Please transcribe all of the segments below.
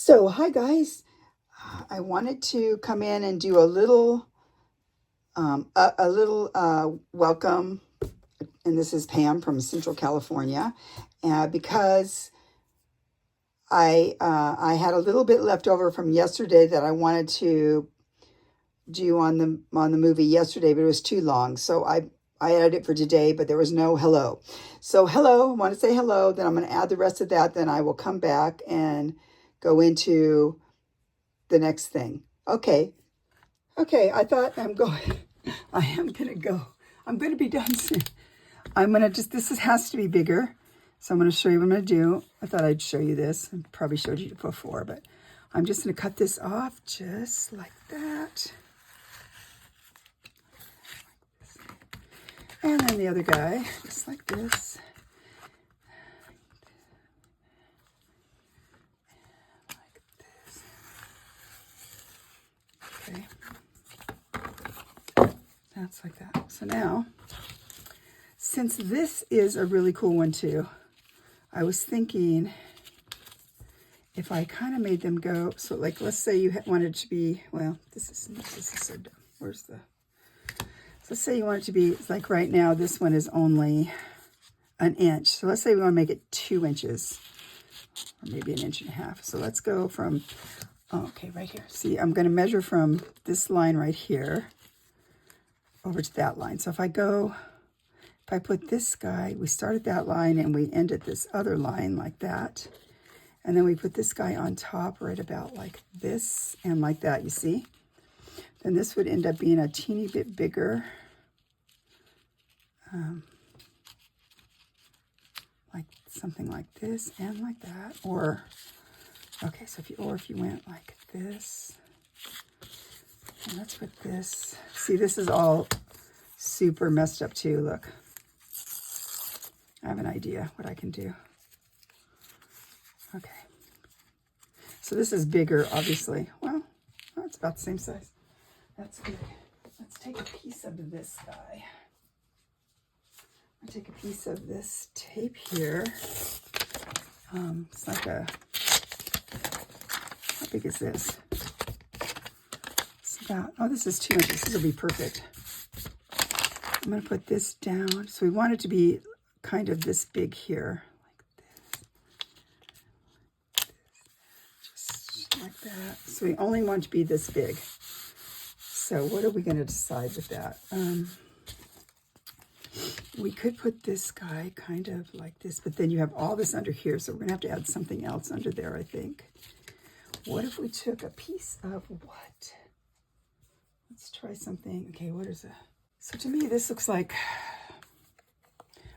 So, hi guys. I wanted to come in and do a little welcome, and this is Pam from Central California, because I had a little bit left over from yesterday that I wanted to do on the movie yesterday, but it was too long, so I added it for today, but there was no hello. So hello, I want to say hello, then I'm going to add the rest of that, then I will come back and go into the next thing. Okay, I thought I am going to be done soon. I'm going to this has to be bigger. So I'm going to show you what I'm going to do. I thought I'd show you this. I probably showed you before, but I'm just going to cut this off just like that. And then the other guy, just like this. Okay. That's like that. So now, since this is a really cool one too, I was thinking if I kind of made them go, so like let's say you wanted to be, well, this is so dumb. Where's the, so let's say you want it to be, like right now, this one is only an inch. So let's say we want to make it 2 inches, or maybe 1.5 inches. So let's go from, okay, right here. See, I'm going to measure from this line right here over to that line. So if I put this guy, we start at that line and we end at this other line like that. And then we put this guy on top right about like this and like that, you see? Then this would end up being a teeny bit bigger. Like something like this and like that. Or, okay, so if you went like this, and let's put this. See, this is all super messed up too, look. I have an idea what I can do. Okay. So this is bigger, obviously. Well, it's about the same size. That's good. Let's take a piece of this guy. I'll take a piece of this tape here. It's like how big is this? It's about, oh, this is 2 inches. This will be perfect. I'm going to put this down. So we want it to be kind of this big here. Like that. So we only want to be this big. So what are we going to decide with that? We could put this guy kind of like this, but then you have all this under here, so we're going to have to add something else under there, I think. What if we took a piece of what? Let's try something. Okay, what is it? So to me, this looks like,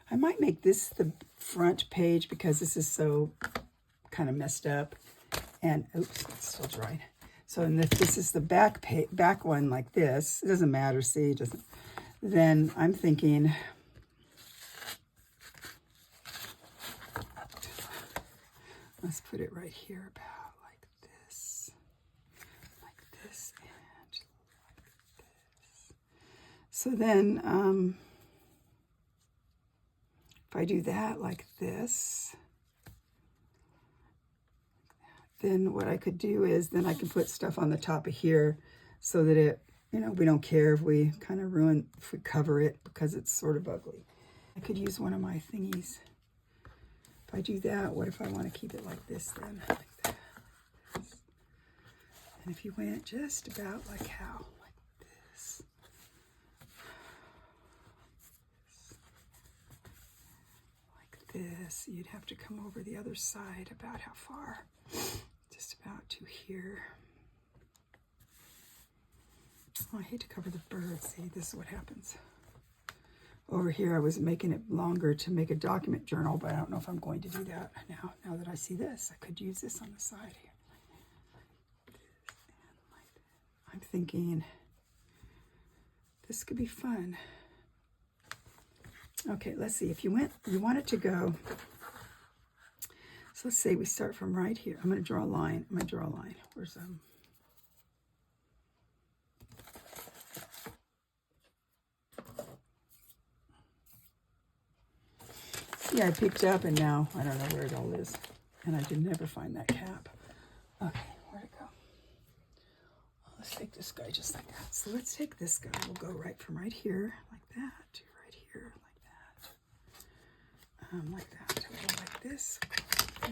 I might make this the front page because this is so kind of messed up. And, oops, it's still dried. So if this is the back one like this, it doesn't matter, see, it doesn't. Then I'm thinking, let's put it right here about like this, and like this. So then, if I do that like this, then what I could do is then I can put stuff on the top of here so that it, we don't care if we kind of if we cover it because it's sort of ugly. I could use one of my thingies. If I do that, what if I want to keep it like this then? Like that, like this. And if you went just about like how? Like this. Like this. You'd have to come over the other side about how far? Just about to here. Oh, I hate to cover the birds. See, this is what happens. Over here, I was making it longer to make a document journal, but I don't know if I'm going to do that now. Now that I see this, I could use this on the side here. I'm thinking this could be fun. Okay, let's see. If you want it to go. So let's say we start from right here. I'm going to draw a line. I'm going to draw a line. Where's Yeah, I picked up and now I don't know where it all is. And I did never find that cap. Okay, where'd it go? Well, let's take this guy just like that. So let's take this guy. We'll go right from right here, like that, to right here, like that. Like that. We'll go like this, right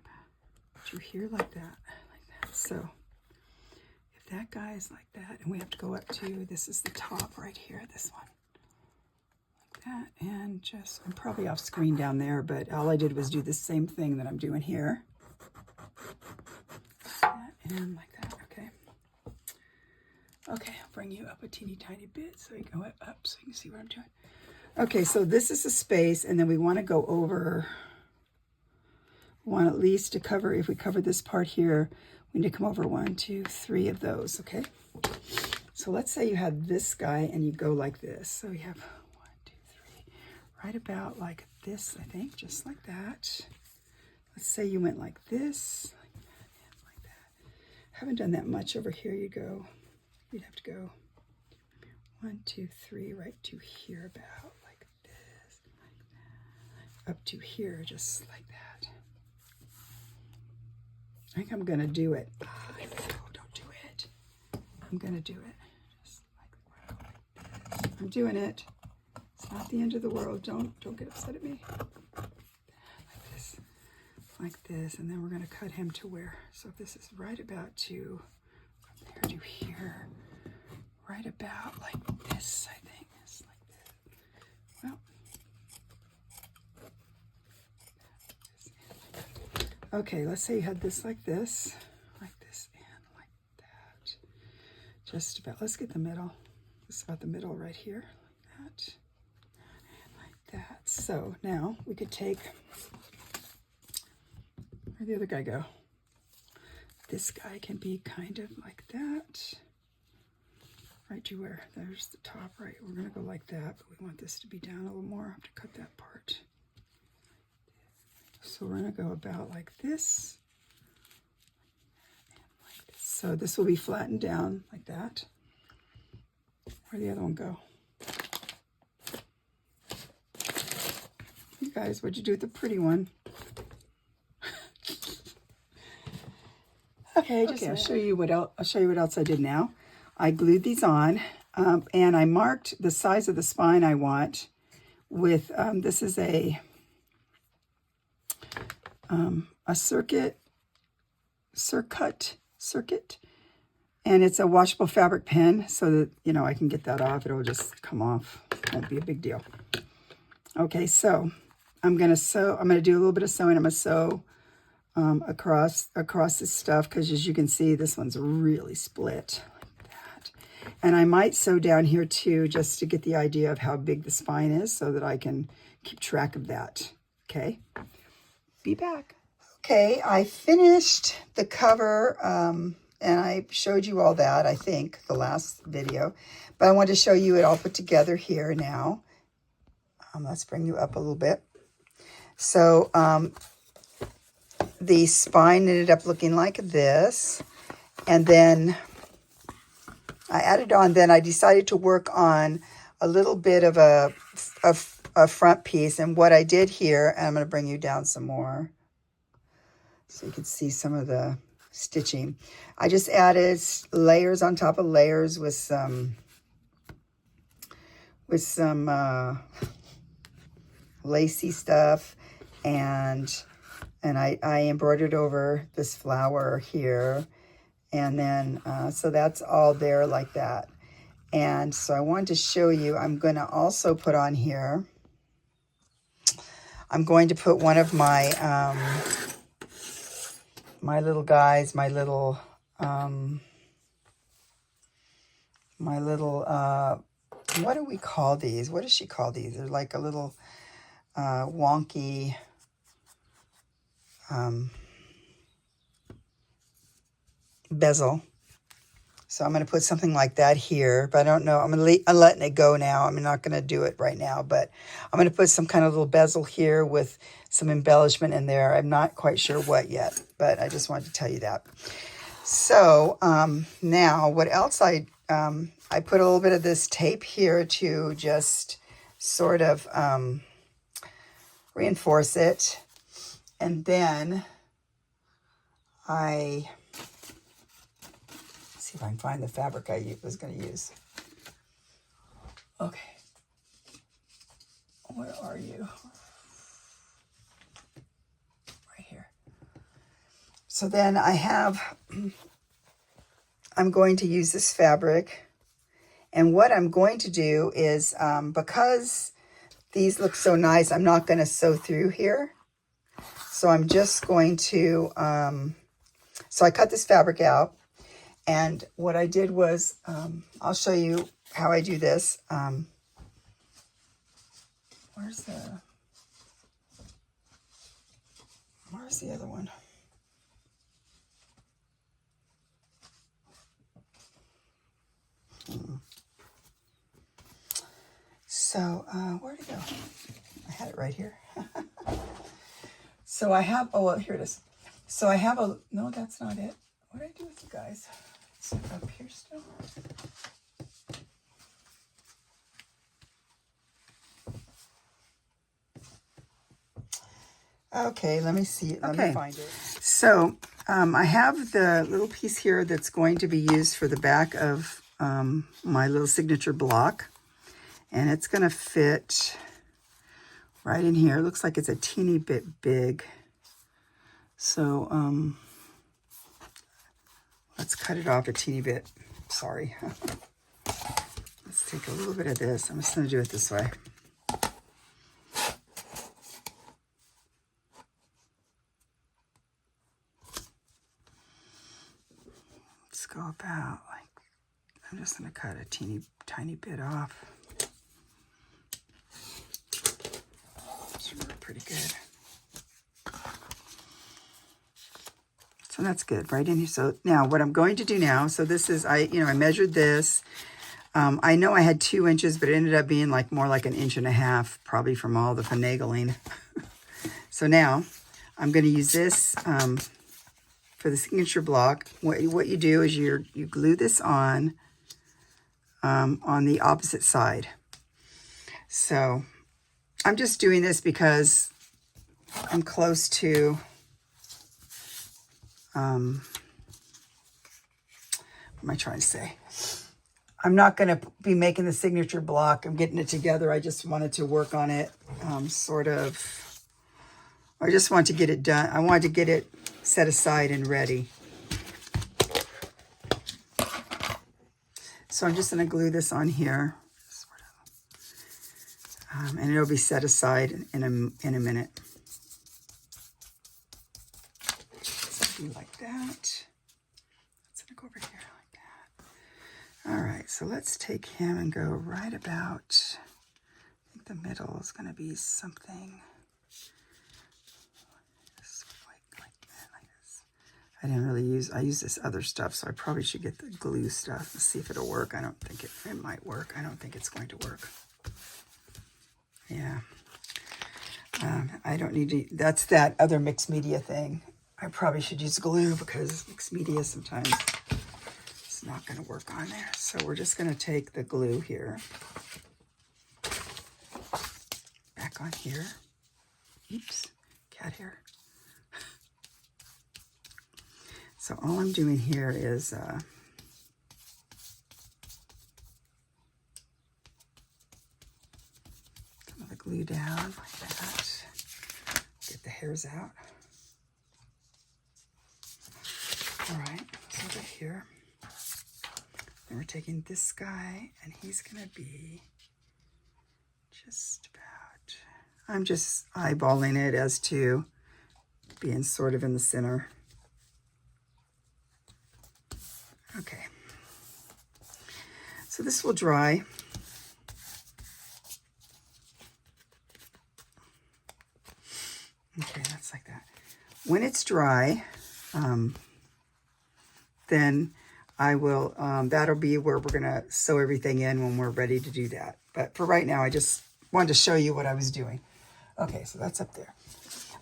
about to here, like that, like that. So if that guy is like that, and we have to go up to, this is the top right here, this one. That, and just, I'm probably off screen down there, but all I did was do the same thing that I'm doing here. That, and like that, okay. Okay, I'll bring you up a teeny tiny bit so you go up so you can see what I'm doing. Okay, so this is a space, and then we want to go over, want at least to cover, if we cover this part here, we need to come over 1, 2, 3 of those, okay? So let's say you have this guy and you go like this. So you have right about like this, I think, just like that. Let's say you went like this, like that, and like that. Haven't done that much over here. You'd have to go 1, 2, 3, right to here about like this, like that, up to here, just like that. I think I'm gonna do it. No, don't do it. I'm gonna do it just like this. I'm doing it. It's not the end of the world. Don't get upset at me. Like this, and then we're going to cut him to where. So this is right about to from there to here, right about like this. I think it's like this. Well, okay. Let's say you had this, and like that. Just about. Let's get the middle. This is about the middle right here, like that. That. So now we could take, where'd the other guy go? This guy can be kind of like that. Right to where? There's the top, right? We're going to go like that, but we want this to be down a little more. I have to cut that part. So we're going to go about like this. And like this. So this will be flattened down like that. Where'd the other one go? You guys, what'd you do with the pretty one? Okay, I'll show you what else. I'll show you what else I did now. I glued these on, and I marked the size of the spine I want with. This is a circuit, and it's a washable fabric pen, so that I can get that off. It'll just come off. It won't be a big deal. Okay, so I'm gonna sew. I'm gonna do a little bit of sewing. I'm gonna sew across this stuff, because as you can see, this one's really split like that. And I might sew down here too, just to get the idea of how big the spine is, so that I can keep track of that. Okay, be back. Okay, I finished the cover, and I showed you all that, I think, the last video, but I wanted to show you it all put together here now. Let's bring you up a little bit. So the spine ended up looking like this, and then I added on, then I decided to work on a little bit of a front piece. And what I did here, and I'm going to bring you down some more so you can see some of the stitching. I just added layers on top of layers with some lacy stuff, and I embroidered over this flower here, and then so that's all there like that. And so I wanted to show you, I'm going to also put on here, I'm going to put one of my my little guys, my little what do we call these? What does she call these? They're like a little wonky bezel. So I'm going to put something like that here, but I don't know. I'm letting it go now. I'm not going to do it right now, but I'm going to put some kind of little bezel here with some embellishment in there. I'm not quite sure what yet, but I just wanted to tell you that. So now what else I put a little bit of this tape here to just sort of reinforce it. And then let's see if I can find the fabric I was going to use. Okay. Where are you? Right here. So then I have, I'm going to use this fabric. And what I'm going to do is, because these look so nice, I'm not going to sew through here. So I'm just going to, so I cut this fabric out. And what I did was, I'll show you how I do this. Where's the other one? So, where'd it go? I had it right here. So I have, oh, well, here it is. So I have a, no, that's not it. What did I do with you guys? Is it up here still? Okay, let me see. Let me find it. So I have the little piece here that's going to be used for the back of my little signature block. And it's going to fit right in here. It looks like it's a teeny bit big. So let's cut it off a teeny bit. Sorry. Let's take a little bit of this. I'm just going to do it this way. Let's go about like, I'm just going to cut a tiny bit off. Pretty good. So that's good right in here. So now what I'm going to do now, so this is, I measured this. I know I had 2 inches, but it ended up being like more like 1.5 inches, probably from all the finagling. So now I'm going to use this for the signature block. What you do is you glue this on the opposite side. So I'm just doing this because I'm close to, what am I trying to say? I'm not going to be making the signature block. I'm getting it together. I just wanted to work on it, I just want to get it done. I wanted to get it set aside and ready. So I'm just going to glue this on here. And it'll be set aside in a minute. So do like that. It's gonna go over here like that. All right, so let's take him and go right about, I think the middle is gonna be something like this. I didn't really use, I use this other stuff, so I probably should get the glue stuff and see if it'll work. I don't think it might work. I don't think it's going to work. Yeah, I don't need to, that's that other mixed media thing. I probably should use glue because mixed media sometimes it's not going to work on there. So we're just going to take the glue here, back on here. Oops, cat hair. So all I'm doing here is glue down like that. Get the hairs out. All right, so over here. Then we're taking this guy, and he's gonna be just about, I'm just eyeballing it as to being sort of in the center. Okay. So this will dry. Okay, that's like that. When it's dry, then I will, that'll be where we're going to sew everything in when we're ready to do that. But for right now, I just wanted to show you what I was doing. Okay, so that's up there.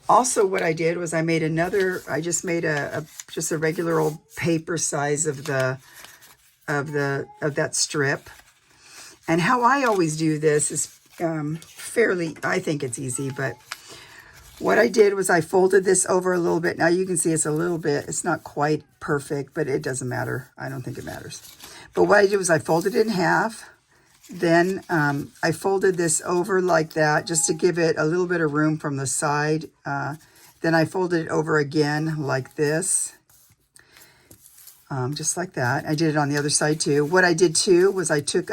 Also, what I did was I made another, I just made just a regular old paper size of that strip. And how I always do this is fairly, I think it's easy, but what I did was I folded this over a little bit. Now you can see it's a little bit, it's not quite perfect, but it doesn't matter. I don't think it matters. But what I did was I folded it in half. Then I folded this over like that just to give it a little bit of room from the side. Then I folded it over again like this. Just like that. I did it on the other side too. What I did too was I took,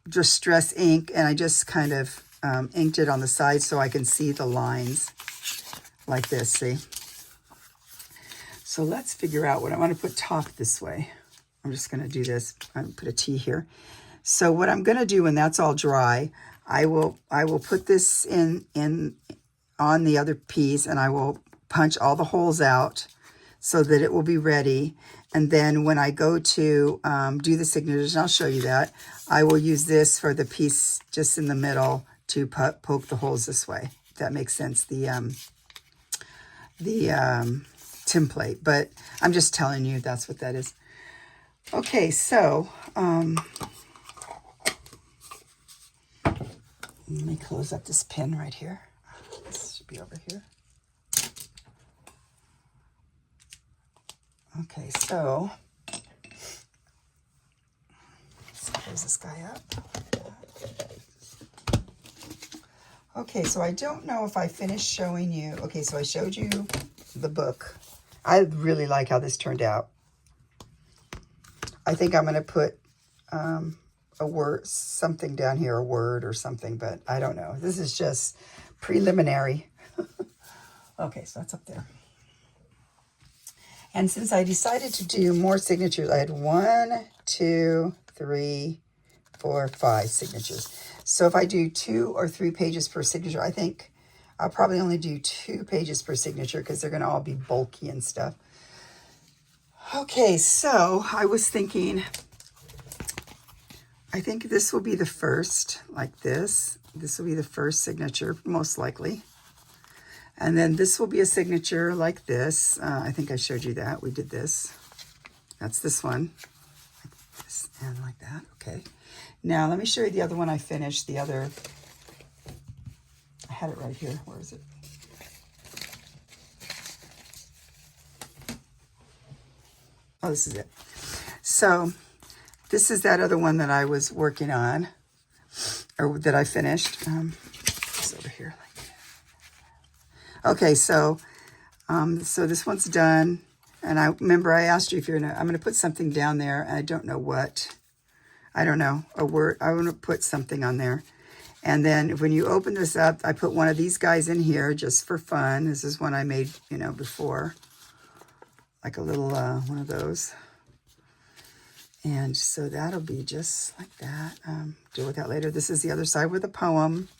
Distress ink, and I just kind of inked it on the side so I can see the lines like this, see? So let's figure out what I want to put top this way. I'm just going to do this. I'm going to put a T here. So what I'm going to do when that's all dry, I will put this in on the other piece, and I will punch all the holes out so that it will be ready. And then when I go to do the signatures, and I'll show you that, I will use this for the piece just in the middle to poke the holes this way. If that makes sense, the template. But I'm just telling you that's what that is. Okay, so let me close up this pin right here. This should be over here. Okay, so let's close this guy up. Okay, so I don't know if I finished showing you. Okay, so I showed you the book. I really like how this turned out. I think I'm going to put a word, something down here, a word or something, but I don't know. This is just preliminary. Okay, so that's up there. And since I decided to do more signatures, I had 1, 2, 3, 4, 5 signatures. So if I do 2 or 3 pages per signature, I think I'll probably only do 2 pages per signature because they're going to all be bulky and stuff. Okay, so I was thinking, I think this will be the first, like this. This will be the first signature, most likely. And then this will be a signature like this. I think I showed you that. We did this. That's this one. Like this and like that. Okay. Now, let me show you the other one I finished. The other, I had it right here. Where is it? Oh, this is it. So, this is that other one that I was working on, or that I finished. It's over here. Okay, so this one's done, and I remember I asked you if you're gonna. I'm gonna put something down there, and I don't know what. I don't know, a word. I want to put something on there, and then when you open this up, I put one of these guys in here just for fun. This is one I made, before, like a little one of those, and so that'll be just like that. Deal with that later. This is the other side with a poem.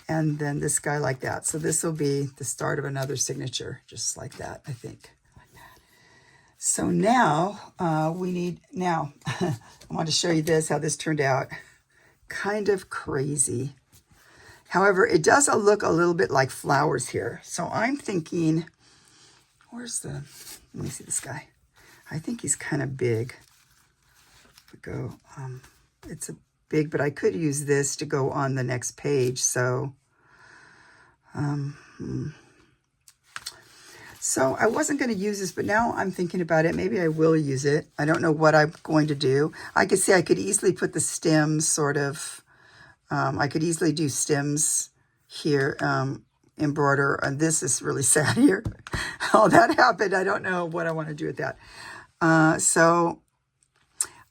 And then this guy like that. So this will be the start of another signature, just like that, I think. Like that. So now I want to show you this, how this turned out. Kind of crazy. However, it does look a little bit like flowers here. So I'm thinking, let me see this guy. I think he's kind of big. It's a big, but I could use this to go on the next page. So, so I wasn't going to use this, but now I'm thinking about it. Maybe I will use it. I don't know what I'm going to do. I could see I could easily put the stems sort of, I could easily do stems here, embroider. And this is really sad here. How that happened. I don't know what I want to do with that. So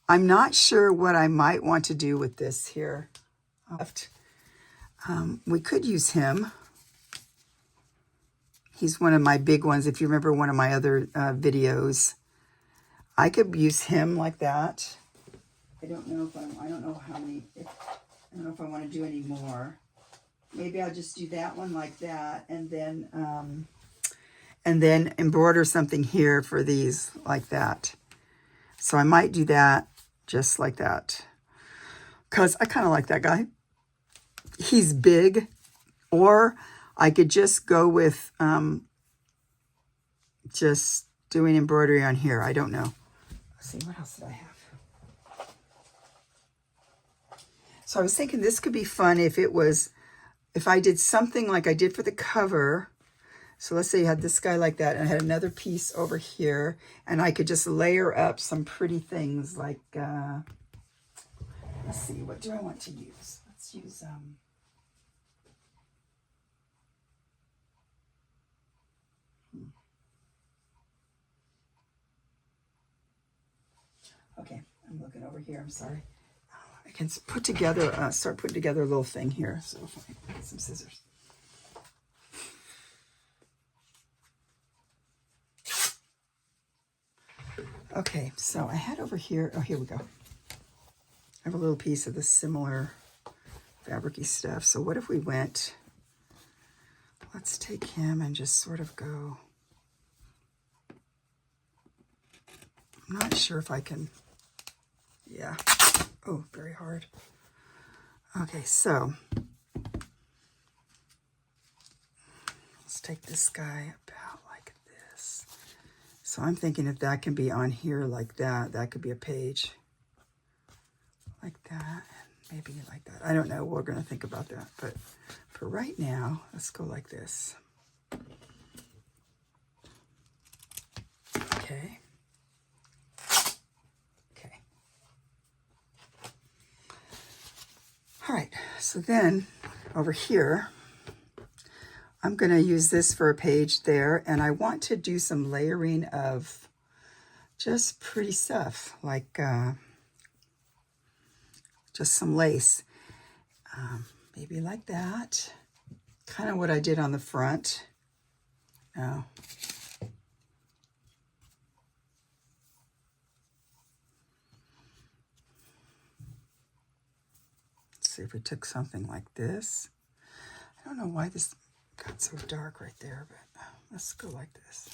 I'm not sure what I might want to do with this here. We could use him. He's one of my big ones. If you remember one of my other videos, I could use him like that. I don't know if I don't know if I want to do any more. Maybe I'll just do that one like that, and then embroider something here for these like that. So I might do that just like that, because I kind of like that guy. He's big. Or I could just go with just doing embroidery on here. I don't know. Let's see, what else did I have? So I was thinking this could be fun if I did something like I did for the cover. So let's say you had this guy like that, and I had another piece over here, and I could just layer up some pretty things like, let's see, what do I want to use? Let's use, okay, I'm looking over here, I'm sorry. I can put together, start putting together a little thing here. So if I get some scissors. Okay, so I had over here, oh, here we go. I have a little piece of this similar fabric-y stuff. So what if we went, let's take him and just sort of go, I'm not sure if I can, yeah. Oh, very hard. Okay, so let's take this guy about like this. So I'm thinking if that can be on here like that, that could be a page like that, and maybe like that. I don't know. We're going to think about that. But for right now, let's go like this. Okay. Okay. All right. So then over here, I'm going to use this for a page there, and I want to do some layering of just pretty stuff, like just some lace. Maybe like that. Kind of what I did on the front. No. Let's see if we took something like this. I don't know why this got so dark right there, but let's go like this.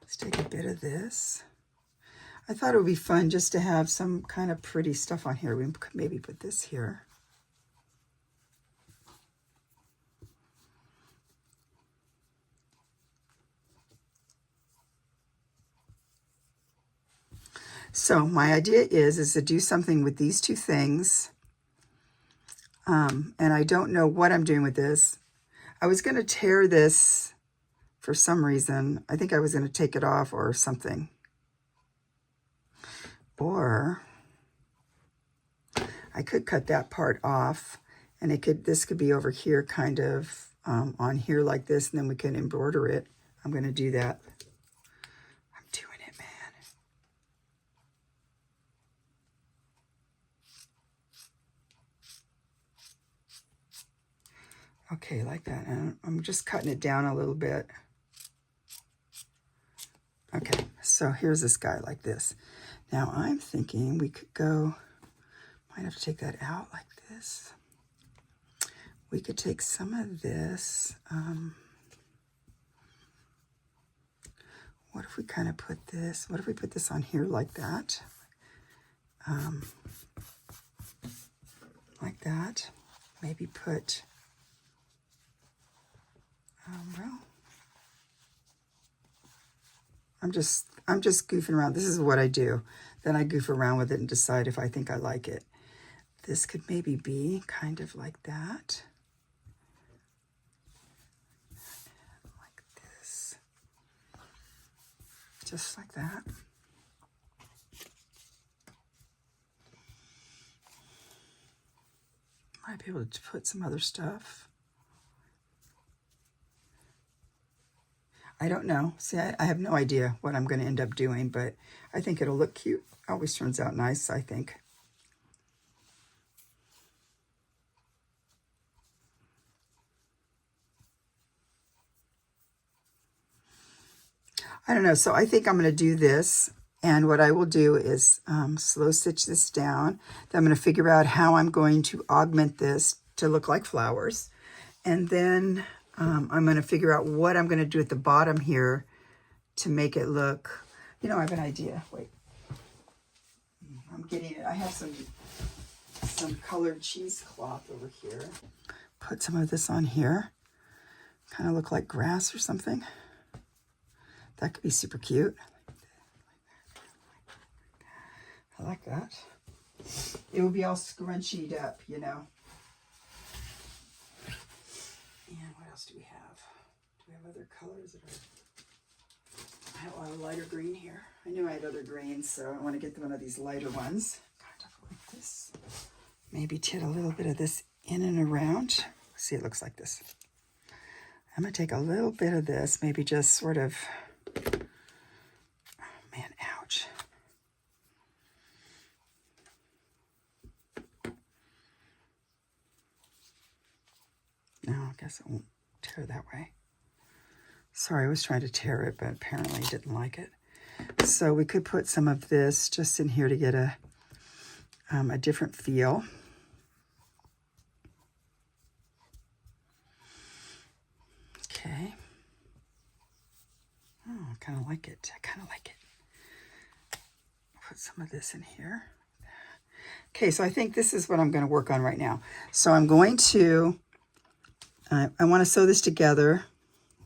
Let's take a bit of this. I thought it would be fun just to have some kind of pretty stuff on here. We could maybe put this here. So my idea is to do something with these two things. And I don't know what I'm doing with this. I was going to tear this for some reason. I think I was going to take it off or something. Or I could cut that part off, and this could be over here kind of on here like this, and then we can embroider it. I'm going to do that. I'm doing it, man. Okay, like that. And I'm just cutting it down a little bit. Okay, so here's this guy like this. Now I'm thinking we could go, might have to take that out like this. We could take some of this. What if we kind of put this, what if we put this on here like that? Like that. Maybe put, well, I'm just goofing around. This is what I do. Then I goof around with it and decide if I think I like it. This could maybe be kind of like that. Like this. Just like that. Might be able to put some other stuff. I don't know. See, I have no idea what I'm going to end up doing, but I think it'll look cute. Always turns out nice, I think. I don't know. So I think I'm going to do this. And what I will do is slow stitch this down. Then I'm going to figure out how I'm going to augment this to look like flowers. And then I'm going to figure out what I'm going to do at the bottom here to make it look, you know, I have an idea. Wait. I'm getting it. I have some colored cheesecloth over here. Put some of this on here. Kind of look like grass or something. That could be super cute. I like that. it would be all scrunchied up, you know. And what else do we have? Do we have other colors that are... I have a lot of lighter green here. I knew I had other greens, so I want to get one of these lighter ones. Kind of like this. Maybe get a little bit of this in and around. See, it looks like this. I'm going to take a little bit of this, maybe just sort of... Oh, man, ouch. No, I guess it won't tear that way. Sorry, I was trying to tear it, but apparently I didn't like it. So we could put some of this just in here to get a different feel. Okay. Oh, I kind of like it. I kind of like it. Put some of this in here. Okay, so I think this is what I'm going to work on right now. So I'm going to, I want to sew this together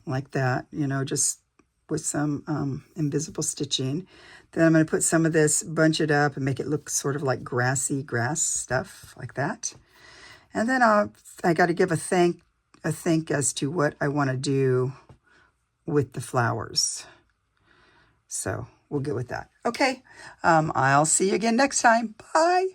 like that, you know, just with some invisible stitching. Then I'm going to put some of this, bunch it up and make it look sort of like grassy grass stuff like that. And then I got to give a think as to what I want to do with the flowers. So we'll get with that. Okay, I'll see you again next time. Bye.